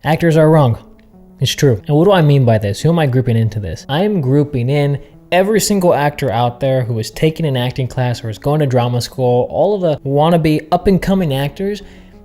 Actors are wrong. It's true. And what do I mean by this? Who am I grouping into this? I am grouping in every single actor out there who is taking an acting class or is going to drama school, all of the wannabe up-and-coming actors.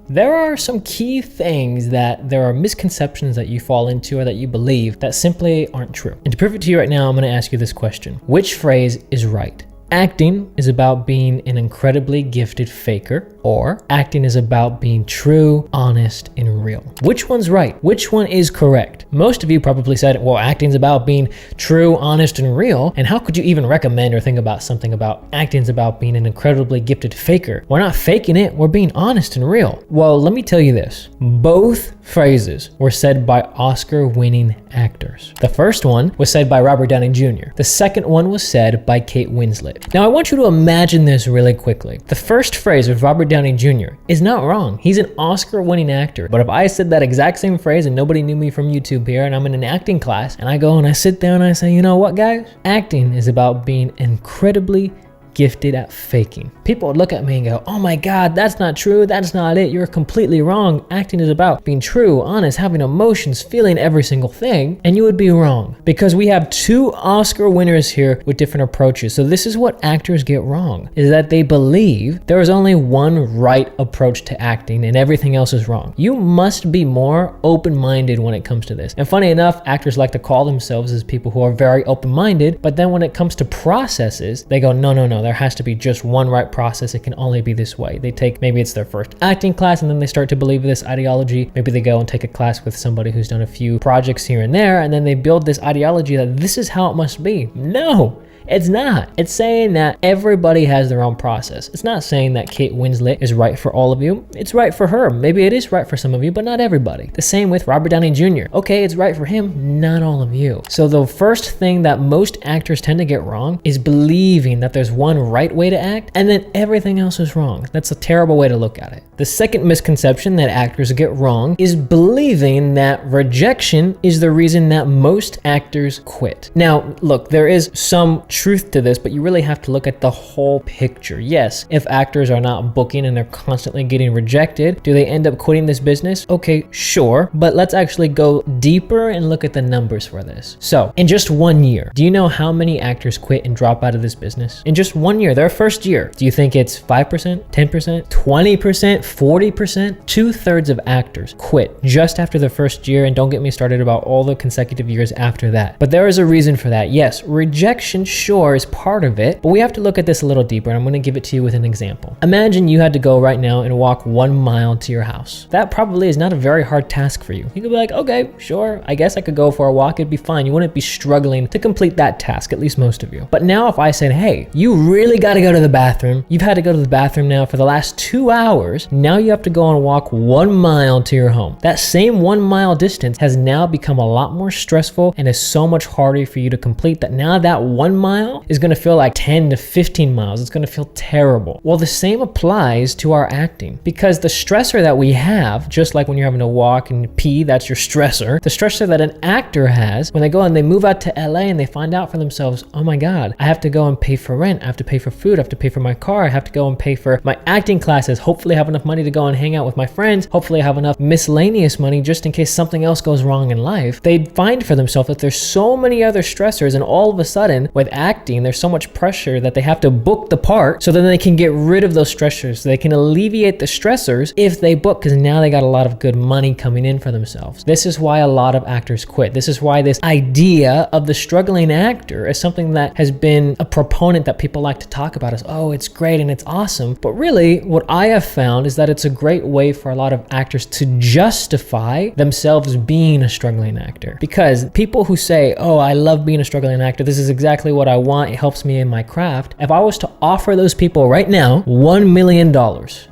There are some key things that there are misconceptions that you fall into or that you believe that simply aren't true. And to prove it to you right now, I'm going to ask you this question. Which phrase is right? Acting is about being an incredibly gifted faker, or acting is about being true, honest, and real. Which one's right? Which one is correct? Most of you probably said, well, acting's about being true, honest, and real. And how could you even recommend or think about something about acting's about being an incredibly gifted faker? We're not faking it, we're being honest and real. Well, let me tell you this. Both phrases were said by Oscar-winning actors. The first one was said by Robert Downey Jr. The second one was said by Kate Winslet. Now, I want you to imagine this really quickly. The first phrase of Robert Downey Jr. is not wrong. He's an Oscar-winning actor. But if I said that exact same phrase and nobody knew me from YouTube here and I'm in an acting class and I go and I sit down and I say, you know what, guys? Acting is about being incredibly gifted at faking. People would look at me and go, oh my God, that's not true. That's not it. You're completely wrong. Acting is about being true, honest, having emotions, feeling every single thing. And you would be wrong because we have two Oscar winners here with different approaches. So this is what actors get wrong, is that they believe there is only one right approach to acting and everything else is wrong. You must be more open-minded when it comes to this. And funny enough, actors like to call themselves as people who are very open-minded, but then when it comes to processes, they go, no, there has to be just one right process. It can only be this way. They take, maybe it's their first acting class and then they start to believe this ideology. Maybe they go and take a class with somebody who's done a few projects here and there, and then they build this ideology that this is how it must be. No, it's not. It's saying that everybody has their own process. It's not saying that Kate Winslet is right for all of you. It's right for her. Maybe it is right for some of you, but not everybody. The same with Robert Downey Jr. Okay, it's right for him, not all of you. So the first thing that most actors tend to get wrong is believing that there's one right way to act and then everything else is wrong. That's a terrible way to look at it. The second misconception that actors get wrong is believing that rejection is the reason that most actors quit. Now, look, there is some truth to this, but you really have to look at the whole picture. Yes, if actors are not booking and they're constantly getting rejected, do they end up quitting this business? Okay, sure, but let's actually go deeper and look at the numbers for this. So, in just 1 year, do you know how many actors quit and drop out of this business? In just 1 year, their first year, do you think it's 5%, 10%, 20%, 40%? 2/3 of actors quit just after the first year, and don't get me started about all the consecutive years after that. But there is a reason for that. Yes, rejection sure is part of it, but we have to look at this a little deeper, and I'm going to give it to you with an example. Imagine you had to go right now and walk 1 mile to your house. That probably is not a very hard task for you. You could be like, okay, sure, I guess I could go for a walk, it'd be fine. You wouldn't be struggling to complete that task, at least most of you. But now if I said, hey, you really got to go to the bathroom, you've had to go to the bathroom now for the last 2 hours, now you have to go and walk 1 mile to your home. That same 1 mile distance has now become a lot more stressful and is so much harder for you to complete that now that 1 mile is going to feel like 10 to 15 miles. It's going to feel terrible. Well, the same applies to our acting, because the stressor that we have, just like when you're having to walk and pee, that's your stressor. The stressor that an actor has when they go and they move out to LA and they find out for themselves, oh my God, I have to go and pay for rent. I have to pay for food. I have to pay for my car. I have to go and pay for my acting classes. Hopefully I have enough money to go and hang out with my friends. Hopefully I have enough miscellaneous money just in case something else goes wrong in life. They find for themselves that there's so many other stressors, and all of a sudden with acting, there's so much pressure that they have to book the part so then they can get rid of those stressors. So they can alleviate the stressors if they book, because now they got a lot of good money coming in for themselves. This is why a lot of actors quit. This is why this idea of the struggling actor is something that has been a proponent that people like to talk about as, oh, it's great and it's awesome. But really what I have found is that it's a great way for a lot of actors to justify themselves being a struggling actor. Because people who say, oh, I love being a struggling actor, this is exactly what I want, it helps me in my craft. If I was to offer those people right now $1 million,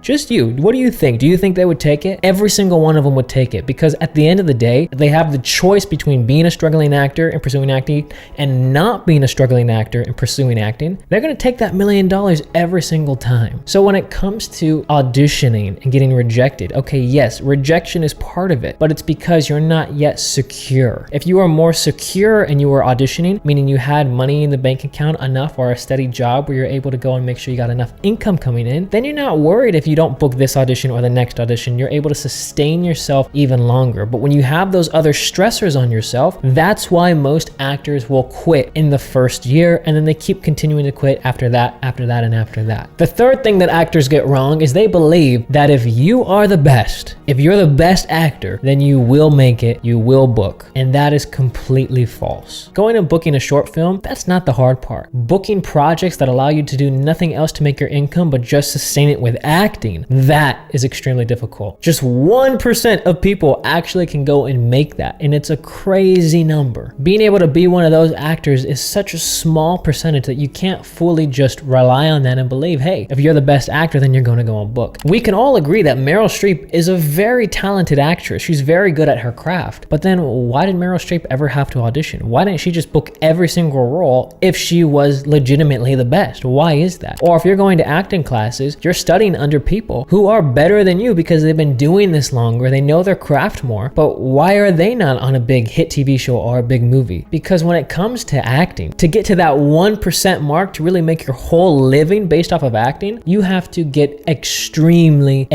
just you, what do you think? Do you think they would take it? Every single one of them would take it, because at the end of the day, they have the choice between being a struggling actor and pursuing acting and not being a struggling actor and pursuing acting. They're going to take that $1 million every single time. So when it comes to auditioning and getting rejected, okay, yes, rejection is part of it, but it's because you're not yet secure. If you are more secure and you were auditioning, meaning you had money in the bank account enough or a steady job where you're able to go and make sure you got enough income coming in, then you're not worried if you don't book this audition or the next audition. You're able to sustain yourself even longer. But when you have those other stressors on yourself, that's why most actors will quit in the first year, and then they keep continuing to quit after that, and after that. The third thing that actors get wrong is they believe that if you are the best, if you're the best actor, then you will make it, you will book. And that is completely false. Going and booking a short film, that's not the hard part. Booking projects that allow you to do nothing else to make your income but just sustain it with acting, that is extremely difficult. Just 1% of people actually can go and make that, and it's a crazy number. Being able to be one of those actors is such a small percentage that you can't fully just rely on that and believe, hey, if you're the best actor, then you're going to go and book. We can all agree that Meryl Streep is a very talented actress. She's very good at her craft. But then why did Meryl Streep ever have to audition? Why didn't she just book every single role if she was legitimately the best? Why is that? Or if you're going to acting classes, you're studying under people who are better than you because they've been doing this longer, they know their craft more, but why are they not on a big hit TV show or a big movie? Because when it comes to acting, to get to that 1% mark, to really make your whole living based off of acting, you have to get extremely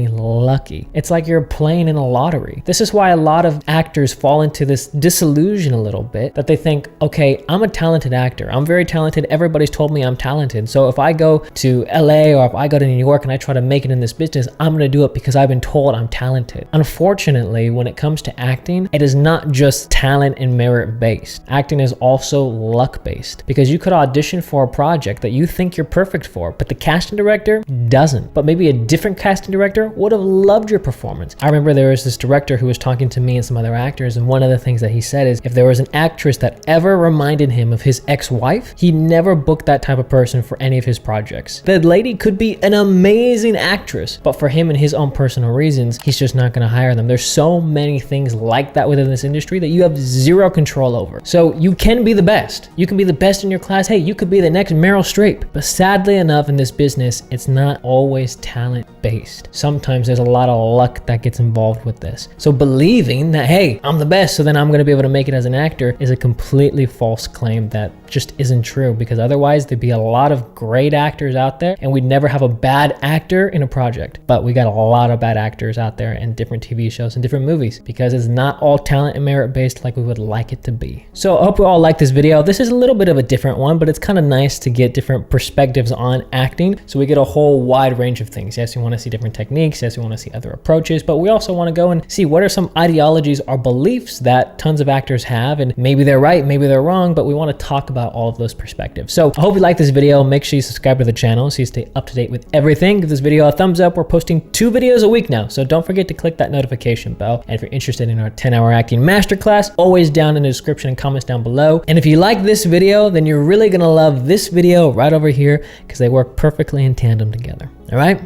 lucky. It's like you're playing in a lottery. This is why a lot of actors fall into this disillusion a little bit, that they think, okay, I'm a talented actor. I'm very talented. Everybody's told me I'm talented. So if I go to LA or if I go to New York and I try to make it in this business, I'm going to do it because I've been told I'm talented. Unfortunately, when it comes to acting, it is not just talent and merit based. Acting is also luck based, because you could audition for a project that you think you're perfect for, but the casting director doesn't. But maybe a different casting director would have loved your performance. I remember there was this director who was talking to me and some other actors, and one of the things that he said is if there was an actress that ever reminded him of his ex-wife, he never booked that type of person for any of his projects. The lady could be an amazing actress, but for him and his own personal reasons, he's just not going to hire them. There's so many things like that within this industry that you have zero control over. So you can be the best. You can be the best in your class. Hey, you could be the next Meryl Streep. But sadly enough, in this business, it's not always talent based. Sometimes there's a lot of luck that gets involved with this. So believing that, hey, I'm the best, so then I'm going to be able to make it as an actor, is a completely false claim that just isn't true, because otherwise there'd be a lot of great actors out there and we'd never have a bad actor in a project. But we got a lot of bad actors out there in different TV shows and different movies, because it's not all talent and merit based like we would like it to be. So I hope you all like this video. This is a little bit of a different one, but it's kind of nice to get different perspectives on acting. So we get a whole wide range of things. Yes, we want to see different techniques. Yes, we want to see other approaches, but we also want to go and see what are some ideologies or beliefs that tons of actors have, and maybe they're right, maybe they're wrong, but we want to talk about all of those perspectives. So I hope you like this video. Make sure you subscribe to the channel so you stay up to date with everything. Give this video a thumbs up. We're posting 2 videos a week now, so don't forget to click that notification bell. And if you're interested in our 10-hour acting masterclass, always down in the description and comments down below. And if you like this video, then you're really gonna love this video right over here, because they work perfectly in tandem together. All right,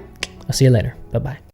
I'll see you later. Bye-bye.